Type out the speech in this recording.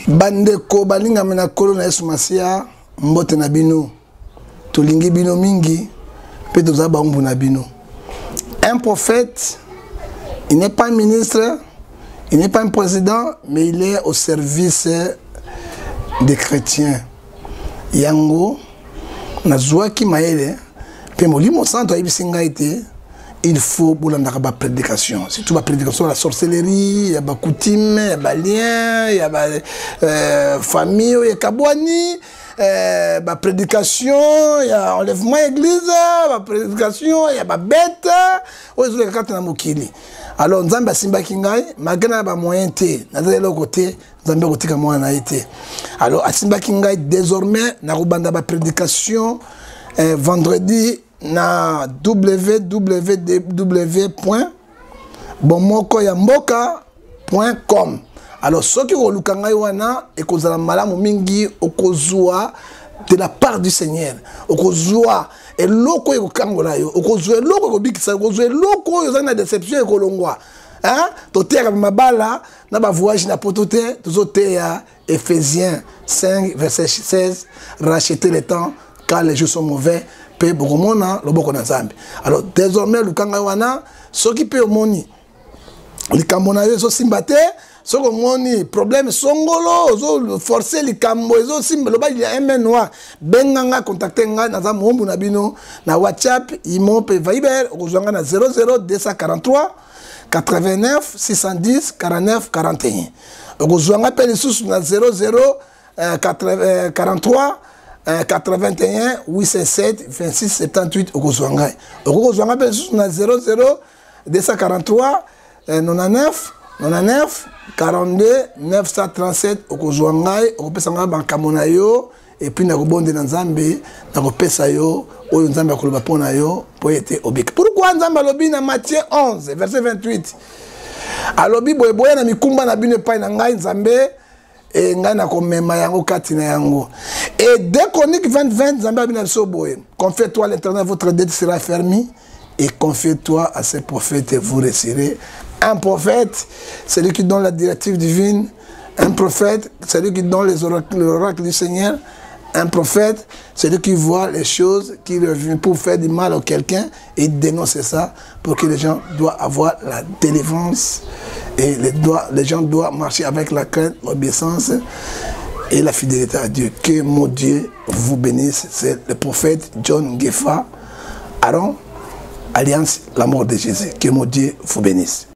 Bandeko balinga mena kolo na Yesu Masia mbote na bino tolingi bino mingi pe toza baumbu na bino. Un prophète, il n'est pas un ministre, il n'est pas un président, mais il est au service des chrétiens. Yango na zwaki maele pe molimo santo ayibisinga ite il faut boulanda ba prédication, c'est tout ba prédication la sorcellerie, ya ba coutume, ya ba lien, ya ba famille, ya kabwani, ba prédication, ya enlèvement église, ba prédication, ya ba bête, ozo le kata na mokili. Alors nzambe simba kingai, magana ba moyen té, na zelo côté, nzambe kotika moyen na été. Alors asimba kingai désormais na rubanda ba prédication vendredi na www.bomokoyamboka.com. Alors soki oluka ngai wana ekozala malamu mingi okozwa de la part du Seigneur, okozwa eloko ekokangola yo, okozwa eloko ekobikisa, okozwa eloko oyo za na déception ekolongwa. Hein? Toteya mabala na ba voyage na potote tozoteya Ephésiens 5 verset 16, racheter le temps car les jours sont mauvais. Alors désormais lukanga wana soki pe omoni likamona yo so simbate soko moni problème songolo zo forcer likambo zo simba loba il y a un menoir benganga contacter nga na za mombu na bino na WhatsApp imo pe Viber okozanga na 00243 89 610 49 41 okozanga pe lisusu na 0043 81 807 26 78 okozwanga okozwanga pe na 00 243 99 99 42 937 okozwanga okopesanga bankamona yo et puis na kobonde na nzambe na kopesa yo oyo nzambe akoloba pona yo po ete obika. Pourquoi nzambe alobi na Matthieu 11 verset 28 alobi boyeboya na mikumba na bino epai na ngai nzambe et ngana komema yango katina yango. Et dès Chroniques 20-20 Nzambe abina biso boye, confie-toi à l'Éternel, votre dette sera fermée et confie-toi à ses prophètes et vous réussirez. Un prophète, c'est lui qui donne la directive divine. Un prophète, c'est lui qui donne les oracles du Seigneur. Un prophète, c'est lui qui voit les choses qui reviennent pour faire du mal à quelqu'un et dénoncer ça pour que les gens doivent avoir la délivrance et les gens doivent marcher avec la crainte, l'obéissance et la fidélité à Dieu. Que mon Dieu vous bénisse. C'est le prophète John Gefa, Aaron, Alliance, la mort de Jésus. Que mon Dieu vous bénisse.